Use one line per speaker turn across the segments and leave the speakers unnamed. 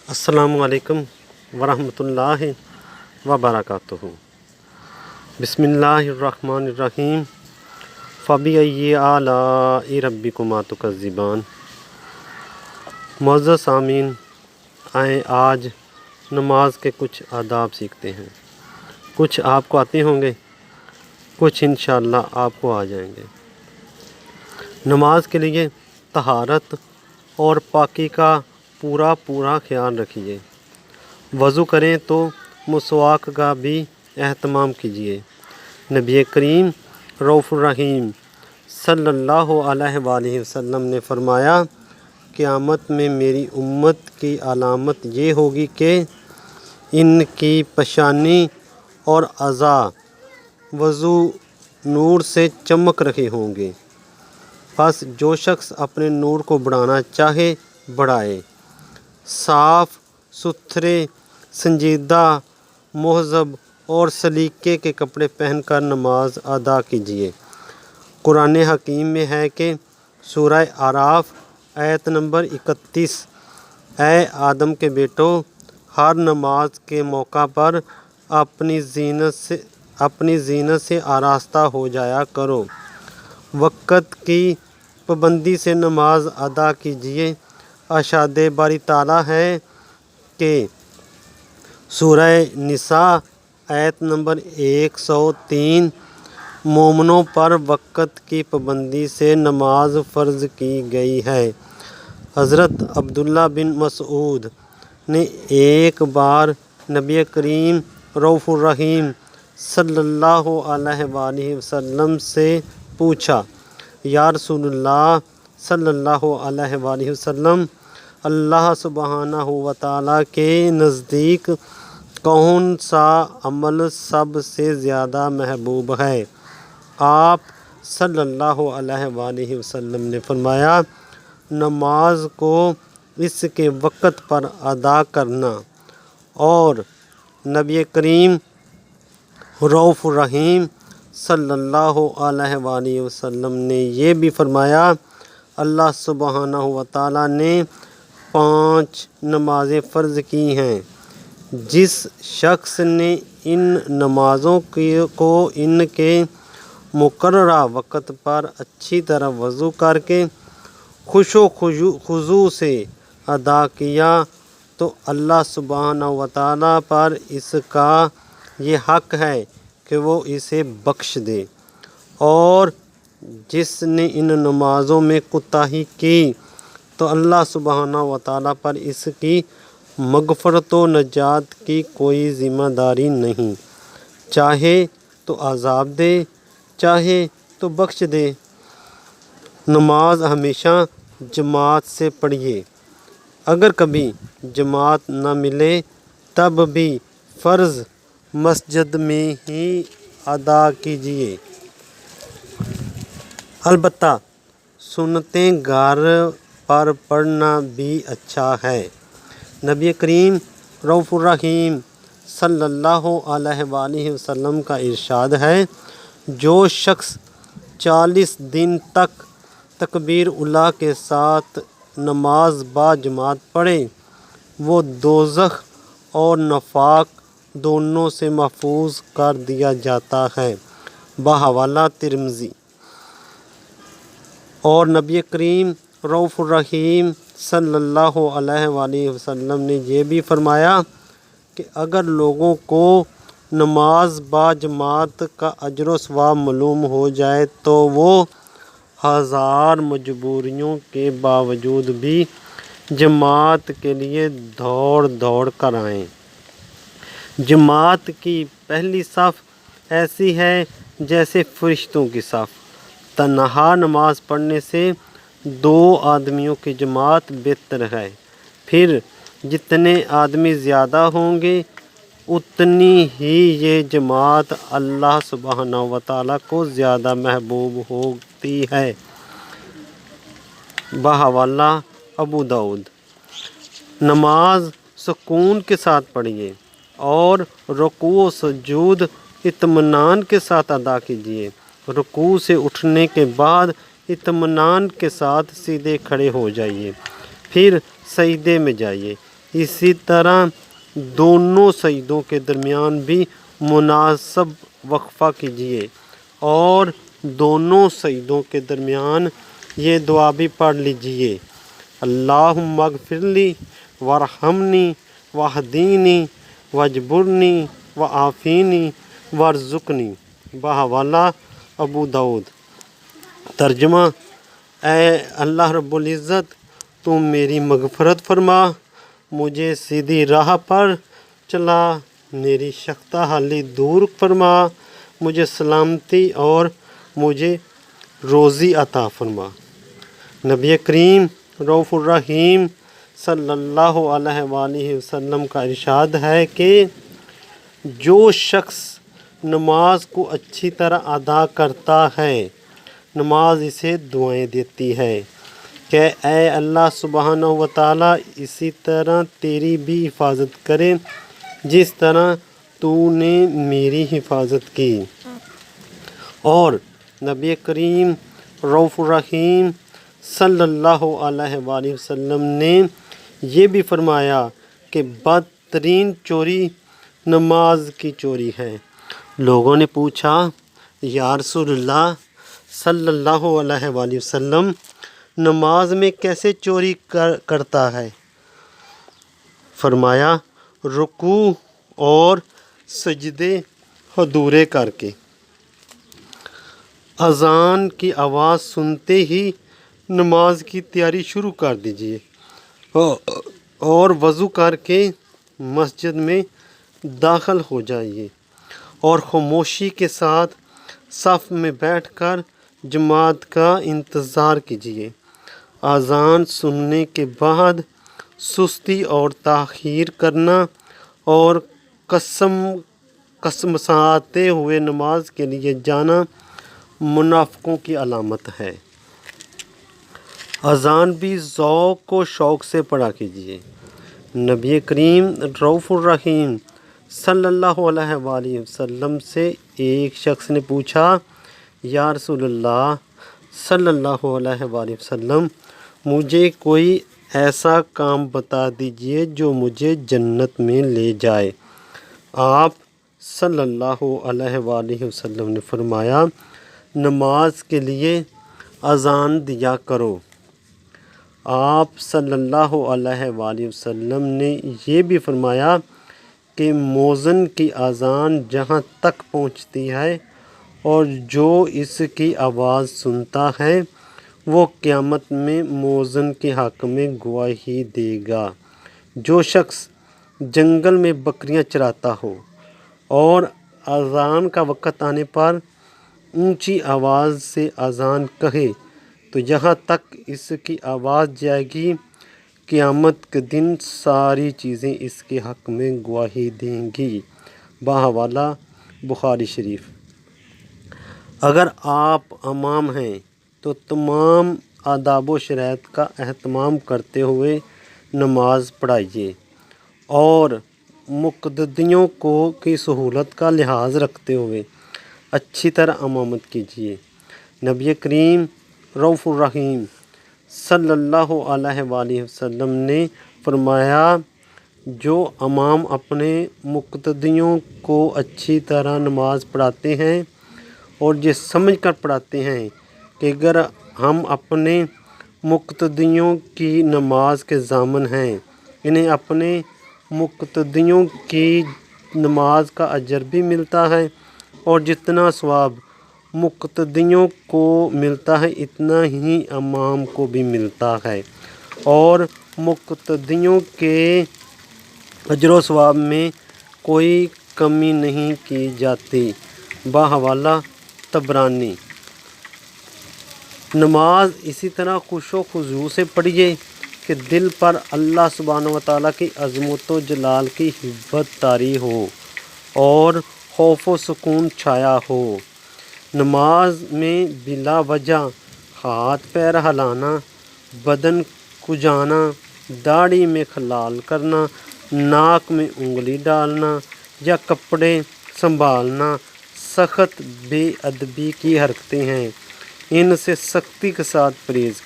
السلام علیکم ورحمۃ اللہ وبرکاتہ۔ بسم اللہ الرحمن الرحیم۔ فبأي آلاء ربكما تكذبان۔ معزز سامعین، آئیں آج نماز کے کچھ آداب سیکھتے ہیں۔ کچھ آپ کو آتے ہوں گے، کچھ انشاءاللہ آپ کو آ جائیں گے۔ نماز کے لیے طہارت اور پاکی کا پورا خیال رکھیے۔ وضو کریں تو مسواک کا بھی اہتمام کیجیے۔ نبی کریم رؤوف الرحیم صلی اللہ علیہ وآلہ وسلم نے فرمایا، قیامت میں میری امت کی علامت یہ ہوگی کہ ان کی پیشانی اور اعضاء وضو نور سے چمک رہے ہوں گے۔ بس جو شخص اپنے نور کو بڑھانا چاہے بڑھائے۔ صاف ستھرے، سنجیدہ، مہذب اور سلیقے کے کپڑے پہن کر نماز ادا کیجیے۔ قرآن حکیم میں ہے کہ سورہ اعراف آیت نمبر 31، اے آدم کے بیٹو، ہر نماز کے موقع پر اپنی زینت سے آراستہ ہو جایا کرو۔ وقت کی پابندی سے نماز ادا کیجیے۔ ارشاد باری تعالیٰ ہے کہ سورہ نساء آیت نمبر 103، مومنوں پر وقت کی پابندی سے نماز فرض کی گئی ہے۔ حضرت عبداللہ بن مسعود نے ایک بار نبی کریم رؤوف الرحیم صلی اللہ علیہ وآلہ وسلم سے پوچھا، یا رسول اللہ صلی اللہ علیہ وآلہ وسلم، اللہ سبحانہ و تعالیٰ کے نزدیک کون سا عمل سب سے زیادہ محبوب ہے؟ آپ صلی اللہ علیہ وآلہ وسلم نے فرمایا، نماز کو اس کے وقت پر ادا کرنا۔ اور نبی کریم رؤوف الرحیم صلی اللہ علیہ وآلہ وسلم نے یہ بھی فرمایا، اللہ سبحانہ و تعالیٰ نے 5 نمازیں فرض کی ہیں۔ جس شخص نے ان نمازوں کو ان کے مقررہ وقت پر اچھی طرح وضو کر کے خشوع و خضوع سے ادا کیا تو اللہ سبحانہ و تعالیٰ پر اس کا یہ حق ہے کہ وہ اسے بخش دے، اور جس نے ان نمازوں میں کوتاہی کی تو اللہ سبحانہ و تعالیٰ پر اس کی مغفرت و نجات کی کوئی ذمہ داری نہیں، چاہے تو عذاب دے، چاہے تو بخش دے۔ نماز ہمیشہ جماعت سے پڑھیے۔ اگر کبھی جماعت نہ ملے تب بھی فرض مسجد میں ہی ادا کیجیے۔ البتہ سنتیں گھر پر پڑھنا بھی اچھا ہے۔ نبی کریم رؤوف الرحیم صلی اللہ علیہ وآلہ وسلم کا ارشاد ہے، جو شخص 40 دن تک تکبیر اولیٰ کے ساتھ نماز با جماعت پڑھے، وہ دوزخ اور نفاق دونوں سے محفوظ کر دیا جاتا ہے، بحوالہ ترمذی۔ اور نبی کریم رؤوف الرحیم صلی اللہ علیہ وآلہ وسلم نے یہ بھی فرمایا کہ اگر لوگوں کو نماز با جماعت کا اجر و ثواب معلوم ہو جائے تو وہ 1000 مجبوریوں کے باوجود بھی جماعت کے لیے دوڑ کر آئیں۔ جماعت کی پہلی صف ایسی ہے جیسے فرشتوں کی صف۔ تنہا نماز پڑھنے سے 2 آدمیوں کی جماعت بہتر ہے۔ پھر جتنے آدمی زیادہ ہوں گے اتنی ہی یہ جماعت اللہ سبحانہ و تعالیٰ کو زیادہ محبوب ہوتی ہے، بحوالہ ابو داؤد۔ نماز سکون کے ساتھ پڑھیے اور رکوع و سجود اطمینان کے ساتھ ادا کیجیے۔ رکوع سے اٹھنے کے بعد اطمینان کے ساتھ سیدھے کھڑے ہو جائیے، پھر سجدے میں جائیے، اسی طرح دونوں سجدوں کے درمیان بھی مناسب وقفہ کیجیے اور دونوں سجدوں کے درمیان یہ دعا بھی پڑھ لیجیے، اللہم اغفر لی وارحمنی واہدینی واجبرنی وعافینی وارزقنی، بحوالہ ابو داؤد۔ ترجمہ: اے اللہ رب العزت، تم میری مغفرت فرما، مجھے سیدھی راہ پر چلا، میری شختہ حالی دور فرما، مجھے سلامتی اور مجھے روزی عطا فرما۔ نبی کریم رؤوف الرحیم صلی اللہ علیہ وآلہ وسلم کا ارشاد ہے کہ جو شخص نماز کو اچھی طرح ادا کرتا ہے، نماز اسے دعائیں دیتی ہے کہ اے اللہ سبحانہ و تعالیٰ اسی طرح تیری بھی حفاظت کرے جس طرح تو نے میری حفاظت کی۔ اور نبی کریم رؤوف الرحیم صلی اللہ علیہ وآلہ وسلم نے یہ بھی فرمایا کہ بدترین چوری نماز کی چوری ہے۔ لوگوں نے پوچھا، یا رسول اللہ صلی اللہ علیہ وآلہ وسلم، نماز میں کیسے چوری کرتا ہے؟ فرمایا، رکوع اور سجدے ادھورے کر کے۔ اذان کی آواز سنتے ہی نماز کی تیاری شروع کر دیجیے اور وضو کر کے مسجد میں داخل ہو جائیے اور خاموشی کے ساتھ صف میں بیٹھ کر جماعت کا انتظار کیجیے۔ اذان سننے کے بعد سستی اور تاخیر کرنا اور کسمساتے ہوئے نماز کے لیے جانا منافقوں کی علامت ہے۔ اذان بھی ذوق و شوق سے پڑھا کیجیے۔ نبی کریم رؤوف الرحیم صلی اللہ علیہ وآلہ وسلم سے ایک شخص نے پوچھا، یا رسول اللہ صلی اللہ علیہ وآلہ وسلم، مجھے کوئی ایسا کام بتا دیجئے جو مجھے جنت میں لے جائے۔ آپ صلی اللہ علیہ وآلہ وسلم نے فرمایا، نماز کے لیے اذان دیا کرو۔ آپ صلی اللہ علیہ وآلہ وسلم نے یہ بھی فرمایا کہ مؤذن کی اذان جہاں تک پہنچتی ہے اور جو اس کی آواز سنتا ہے وہ قیامت میں مؤذن کے حق میں گواہی دے گا۔ جو شخص جنگل میں بکریاں چراتا ہو اور اذان کا وقت آنے پر اونچی آواز سے اذان کہے تو جہاں تک اس کی آواز جائے گی قیامت کے دن ساری چیزیں اس کے حق میں گواہی دیں گی۔ بحوالہ بخاری شریف۔ اگر آپ امام ہیں تو تمام آداب و شرائط کا اہتمام کرتے ہوئے نماز پڑھائیے اور مقتدیوں کی سہولت کا لحاظ رکھتے ہوئے اچھی طرح امامت کیجیے۔ نبی کریم رؤوف الرحیم صلی اللہ علیہ وآلہ وسلم نے فرمایا، جو امام اپنے مقتدیوں کو اچھی طرح نماز پڑھاتے ہیں اور یہ سمجھ کر پڑھاتے ہیں کہ اگر ہم اپنے مقتدیوں کی نماز کے ضامن ہیں، انہیں اپنے مقتدیوں کی نماز کا اجر بھی ملتا ہے اور جتنا ثواب مقتدیوں کو ملتا ہے اتنا ہی امام کو بھی ملتا ہے اور مقتدیوں کے اجر و ثواب میں کوئی کمی نہیں کی جاتی۔ بحوالہ طبرانی۔ نماز اسی طرح خوش و خضوع سے پڑھیے کہ دل پر اللہ سبحانہ و تعالیٰ کی عظمت و جلال کی ہیبت طاری ہو اور خوف و سکون چھایا ہو۔ نماز میں بلا وجہ ہاتھ پیر ہلانا، بدن کھجانا، داڑھی میں خلال کرنا، ناک میں انگلی ڈالنا یا کپڑے سنبھالنا سخت بے ادبی کی حرکتیں ہیں، ان سے سختی کے ساتھ پرہیز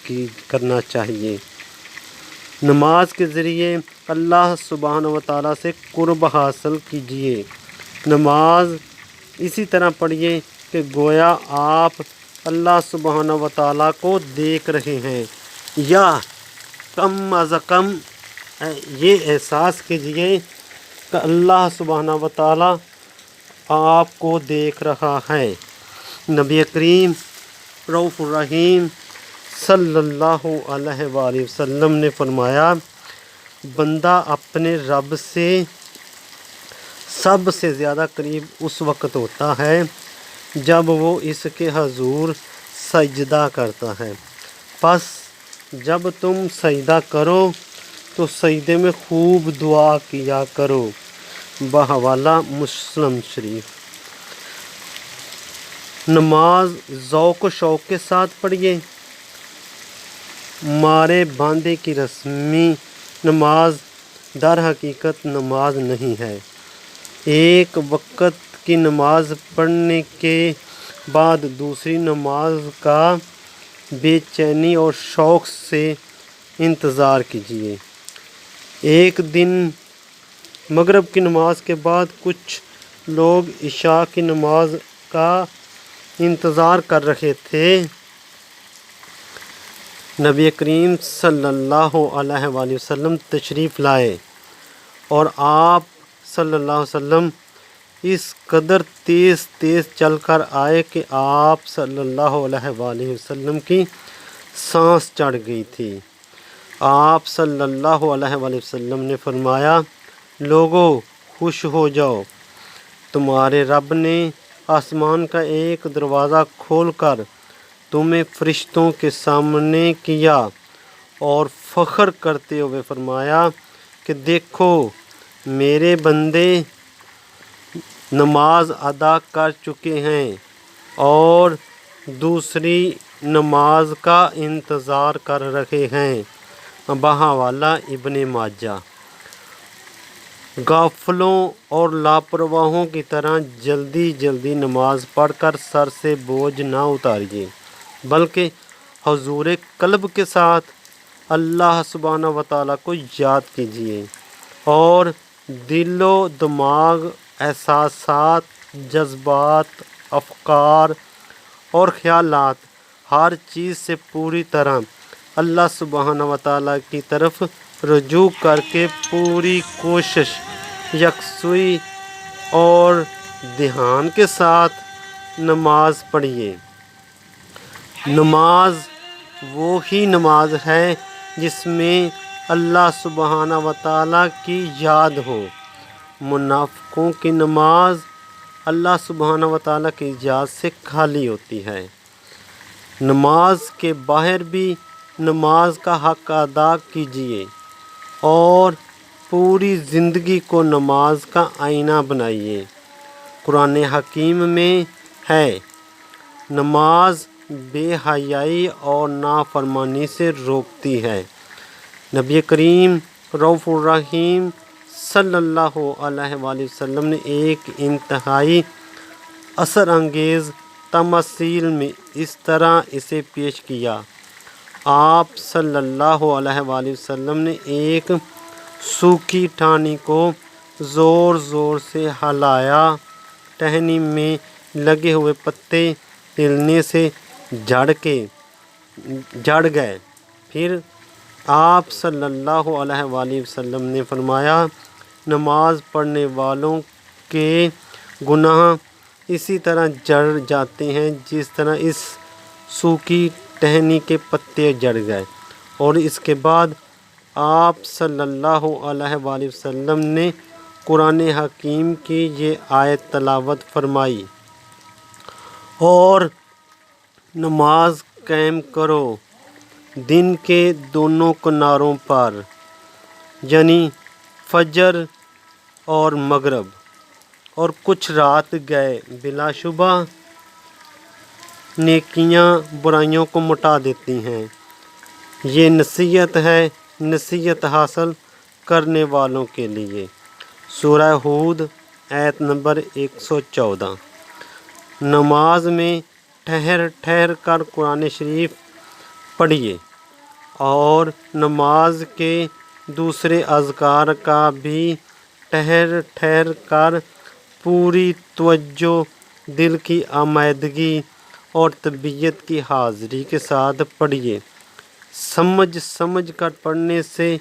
کرنا چاہیے۔ نماز کے ذریعے اللہ سبحانہ و تعالیٰ سے قرب حاصل کیجیے۔ نماز اسی طرح پڑھیے کہ گویا آپ اللہ سبحانہ و تعالیٰ کو دیکھ رہے ہیں، یا کم از کم یہ احساس کیجیے کہ اللہ سبحانہ و تعالیٰ آپ کو دیکھ رہا ہے۔ نبی کریم رؤوف الرحیم صلی اللہ علیہ وآلہ وسلم نے فرمایا، بندہ اپنے رب سے سب سے زیادہ قریب اس وقت ہوتا ہے جب وہ اس کے حضور سجدہ کرتا ہے، پس جب تم سجدہ کرو تو سجدے میں خوب دعا کیا کرو۔ بحوالہ مسلم شریف۔ نماز ذوق و شوق کے ساتھ پڑھیے۔ مارے باندھے کی رسمی نماز در حقیقت نماز نہیں ہے۔ ایک وقت کی نماز پڑھنے کے بعد دوسری نماز کا بے چینی اور شوق سے انتظار کیجیے۔ ایک دن مغرب کی نماز کے بعد کچھ لوگ عشاء کی نماز کا انتظار کر رہے تھے۔ نبی کریم صلی اللہ علیہ وآلہ وسلم تشریف لائے اور آپ صلی اللہ علیہ وسلم اس قدر تیز چل کر آئے کہ آپ صلی اللہ علیہ وآلہ وسلم کی سانس چڑھ گئی تھی۔ آپ صلی اللہ علیہ وآلہ وسلم نے فرمایا، لوگو خوش ہو جاؤ، تمہارے رب نے آسمان کا ایک دروازہ کھول کر تمہیں فرشتوں کے سامنے کیا اور فخر کرتے ہوئے فرمایا کہ دیکھو میرے بندے نماز ادا کر چکے ہیں اور دوسری نماز کا انتظار کر رہے ہیں۔ بحوالہ ابن ماجہ۔ غافلوں اور لاپرواہوں کی طرح جلدی نماز پڑھ کر سر سے بوجھ نہ اتاریے، بلکہ حضور قلب کے ساتھ اللہ سبحانہ و تعالیٰ کو یاد کیجیے اور دل و دماغ، احساسات، جذبات، افکار اور خیالات، ہر چیز سے پوری طرح اللہ سبحانہ و تعالیٰ کی طرف رجوع کر کے پوری کوشش، یکسوئی اور دھیان کے ساتھ نماز پڑھیے۔ نماز وہی نماز ہے جس میں اللہ سبحانہ و تعالیٰ کی یاد ہو۔ منافقوں کی نماز اللہ سبحانہ و تعالیٰ کی یاد سے خالی ہوتی ہے۔ نماز کے باہر بھی نماز کا حق ادا کیجیے اور پوری زندگی کو نماز کا آئینہ بنائیے۔ قرآن حکیم میں ہے، نماز بے حیائی اور نافرمانی سے روکتی ہے۔ نبی کریم رؤوف الرحیم صلی اللہ علیہ وآلہ وسلم نے ایک انتہائی اثر انگیز تمثیل میں اس طرح اسے پیش کیا۔ آپ صلی اللہ علیہ وآلہ وسلم نے ایک سوکھی ٹہنی کو زور سے ہلایا، ٹہنی میں لگے ہوئے پتے ہلنے سے جھڑ گئے۔ پھر آپ صلی اللہ علیہ وآلہ وسلم نے فرمایا، نماز پڑھنے والوں کے گناہ اسی طرح جڑ جاتے ہیں جس طرح اس سوکھی ٹہنی کے پتے جڑ گئے۔ اور اس کے بعد آپ صلی اللہ علیہ وآلہ وسلم نے قرآن حکیم کی یہ آیت تلاوت فرمائی، اور نماز قائم کرو دن کے دونوں کناروں پر، یعنی فجر اور مغرب، اور کچھ رات گئے، بلا شبہ نیکیاں برائیوں کو مٹا دیتی ہیں۔ یہ نصیحت ہے نصیحت حاصل کرنے والوں کے لیے۔ سورہ ہود آیت نمبر 114۔ نماز میں ٹھہر کر قرآن شریف پڑھیے اور نماز کے دوسرے اذکار کا بھی ٹھہر ٹھہر کر پوری توجہ، دل کی آمادگی اور طبیعت کی حاضری کے ساتھ پڑھیے۔ سمجھ سمجھ کر پڑھنے سے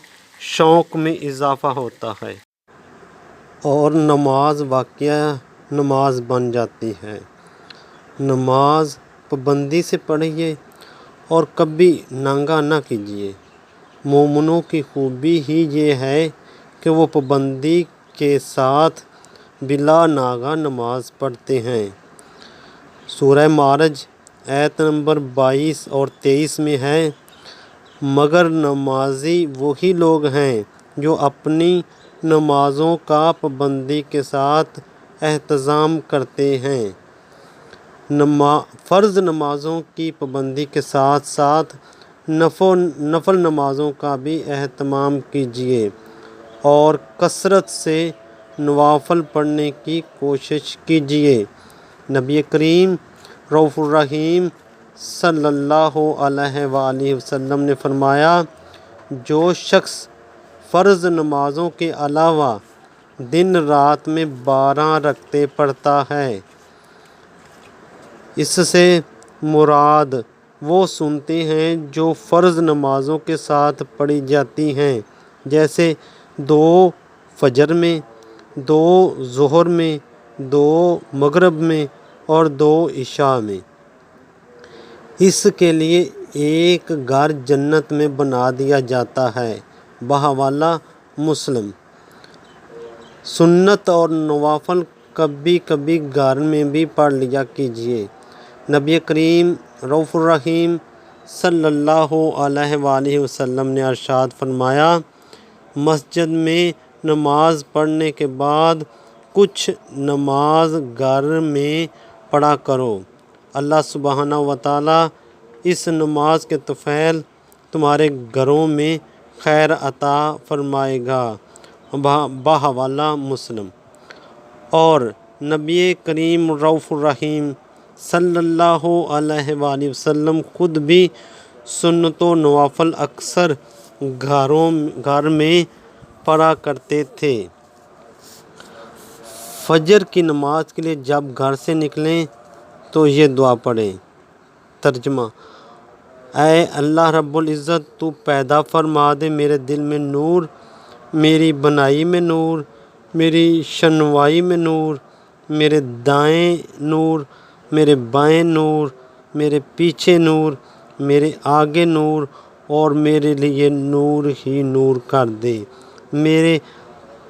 شوق میں اضافہ ہوتا ہے اور نماز واقعہ نماز بن جاتی ہے۔ نماز پابندی سے پڑھیے اور کبھی ننگا نہ کیجیے۔ مومنوں کی خوبی ہی یہ ہے کہ وہ پابندی کے ساتھ بلا ناغہ نماز پڑھتے ہیں۔ سورہ معارج آیت نمبر 22 اور 23 میں ہے، مگر نمازی وہی لوگ ہیں جو اپنی نمازوں کا پابندی کے ساتھ اہتمام کرتے ہیں۔ فرض نمازوں کی پابندی کے ساتھ ساتھ نفل نمازوں کا بھی اہتمام کیجیے اور کثرت سے نوافل پڑھنے کی کوشش کیجیے۔ نبی کریم رؤوف الرحیم صلی اللہ علیہ وآلہ وسلم نے فرمایا، جو شخص فرض نمازوں کے علاوہ دن رات میں 12 رکعتیں پڑھتا ہے، اس سے مراد وہ سنتیں ہیں جو فرض نمازوں کے ساتھ پڑھی جاتی ہیں، جیسے 2 فجر میں، 2 ظہر میں، 2 مغرب میں اور 2 عشاء میں۔ اس کے لیے ایک گھر جنت میں بنا دیا جاتا ہے۔ بحوالہ مسلم۔ سنت اور نوافل کبھی کبھی گھر میں بھی پڑھ لیا کیجیے۔ نبی کریم رؤوف الرحیم صلی اللہ علیہ وآلہ وسلم نے ارشاد فرمایا، مسجد میں نماز پڑھنے کے بعد کچھ نماز گھر میں پڑھا کرو، اللہ سبحانہ وتعالیٰ اس نماز کے طفیل تمہارے گھروں میں خیر عطا فرمائے گا۔ بحوالہ مسلم۔ اور نبی کریم رؤوف الرحیم صلی اللہ علیہ وآلہ وسلم خود بھی سنت و نوافل اکثر گھر میں پڑھا کرتے تھے۔ فجر کی نماز کے لیے جب گھر سے نکلیں تو یہ دعا پڑھیں۔ ترجمہ: اے اللہ رب العزت، تو پیدا فرما دے میرے دل میں نور، میری بنائی میں نور، میری شنوائی میں نور، میرے دائیں نور، میرے بائیں نور، میرے پیچھے نور، میرے آگے نور اور میرے لیے نور ہی نور کر دے۔ میرے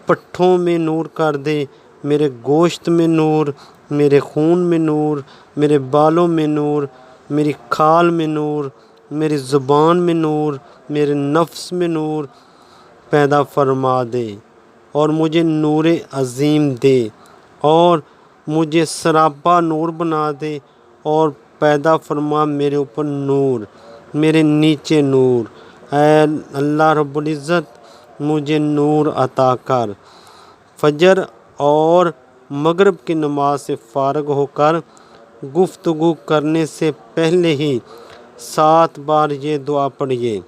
پٹھوں میں نور کر دے، میرے گوشت میں نور، میرے خون میں نور، میرے بالوں میں نور، میری کھال میں نور، میری زبان میں نور، میرے نفس میں نور پیدا فرما دے اور مجھے نور عظیم دے اور مجھے سراپا نور بنا دے اور پیدا فرما میرے اوپر نور، میرے نیچے نور۔ اے اللہ رب العزت، مجھے نور عطا کر۔ فجر اور مغرب کی نماز سے فارغ ہو کر گفتگو کرنے سے پہلے ہی 7 بار یہ دعا پڑھیے،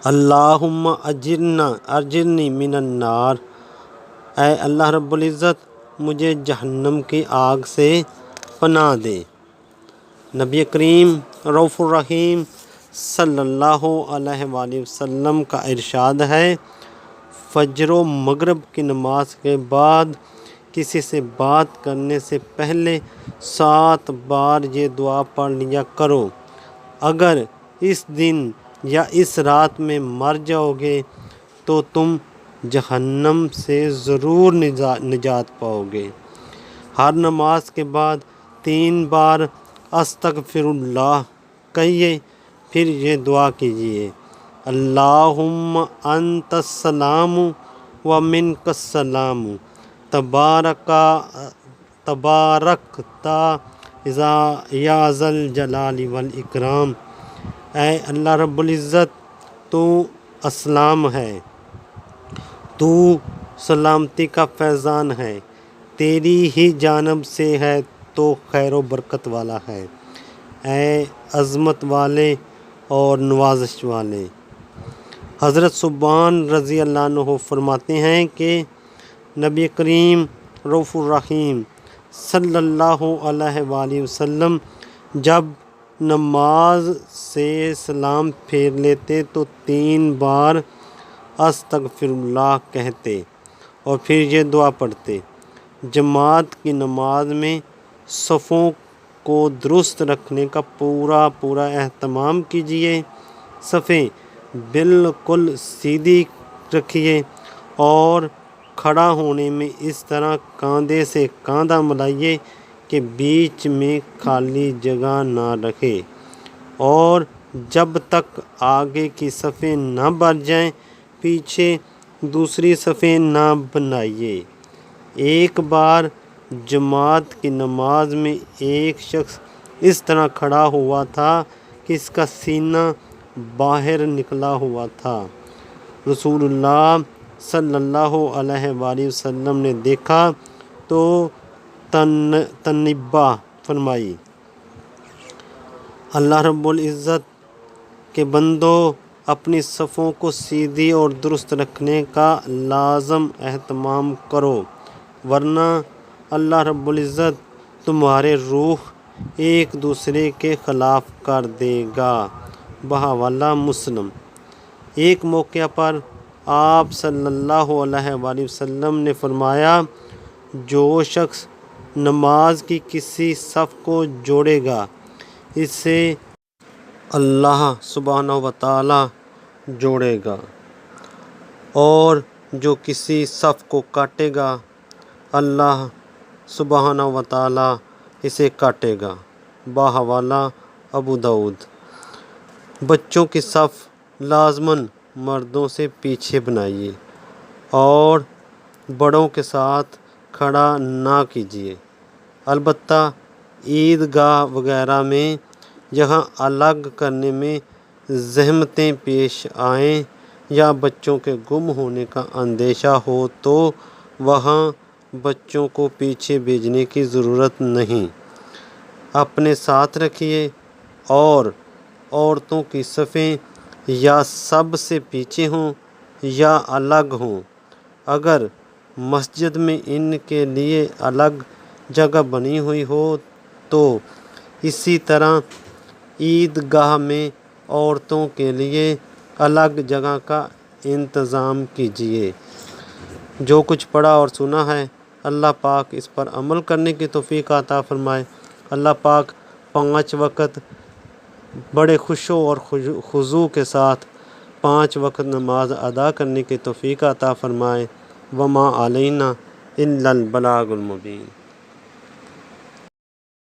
اللہم اجرنی من النار، اے اللہ رب العزت مجھے جہنم کی آگ سے پناہ دے۔ نبی کریم رؤوف الرحیم صلی اللہ علیہ وآلہ وسلم کا ارشاد ہے، فجر و مغرب کی نماز کے بعد کسی سے بات کرنے سے پہلے 7 بار یہ دعا پڑھ لیا کرو۔ اگر اس دن یا اس رات میں مر جاؤ گے تو تم جہنم سے ضرور نجات پاؤ گے۔ ہر نماز کے بعد 3 بار استغفر اللہ کہیے، پھر یہ دعا کیجیے، اللہم انت السلام و منک السلام، تبارکت یا ذا الجلال والاکرام۔ اے اللہ رب العزت، تو السلام ہے، تو سلامتی کا فیضان ہے، تیری ہی جانب سے ہے تو خیر و برکت والا ہے۔ اے عظمت والے اور نوازش والے۔ حضرت ثوبان رضی اللہ عنہ فرماتے ہیں کہ نبی کریم رؤوف الرحیم صلی اللہ علیہ وآلہ وسلم جب نماز سے سلام پھیر لیتے تو 3 بار استغفر اللہ کہتے اور پھر یہ دعا پڑھتے: جماعت کی نماز میں صفوں کو درست رکھنے کا پورا اہتمام کیجیے، صفیں بالکل سیدھی رکھیے اور کھڑا ہونے میں اس طرح کاندھے سے کاندھا ملائیے کہ بیچ میں خالی جگہ نہ رکھے، اور جب تک آگے کی صفیں نہ بھر جائیں پیچھے دوسری صفیں نہ بنائیے۔ ایک بار جماعت کی نماز میں ایک شخص اس طرح کھڑا ہوا تھا کہ اس کا سینہ باہر نکلا ہوا تھا۔ رسول اللہ صلی اللہ علیہ وآلہ وسلم نے دیکھا تو تنبیہ فرمائی: اللہ رب العزت کے بندو، اپنی صفوں کو سیدھی اور درست رکھنے کا لازم اہتمام کرو، ورنہ اللہ رب العزت تمہارے روح ایک دوسرے کے خلاف کر دے گا۔ بحوالہ مسلم۔ ایک موقع پر آپ صلی اللہ علیہ وآلہ وسلم نے فرمایا: جو شخص نماز کی کسی صف کو جوڑے گا اسے اللہ سبحانہ وتعالیٰ جوڑے گا، اور جو کسی صف کو کاٹے گا اللہ سبحانہ وتعالیٰ اسے کاٹے گا۔ بحوالہ ابو داؤد۔ بچوں کی صف لازماً مردوں سے پیچھے بنائیے اور بڑوں کے ساتھ کھڑا نہ کیجیے، البتہ عیدگاہ وغیرہ میں جگہ الگ کرنے میں زحمتیں پیش آئیں یا بچوں کے گم ہونے کا اندیشہ ہو تو وہاں بچوں کو پیچھے بھیجنے کی ضرورت نہیں، اپنے ساتھ رکھیے، اور عورتوں کی صفیں یا سب سے پیچھے ہوں یا الگ ہوں۔ اگر مسجد میں ان کے لیے الگ جگہ بنی ہوئی ہو تو اسی طرح عیدگاہ میں عورتوں کے لیے الگ جگہ کا انتظام کیجیے۔ جو کچھ پڑھا اور سنا ہے اللہ پاک اس پر عمل کرنے کی توفیق عطا فرمائے۔ اللہ پاک 5 وقت بڑے خشوع اور خضوع کے ساتھ 5 وقت نماز ادا کرنے کی توفیق عطا فرمائے۔ وما علینا الا البلاغ المبین۔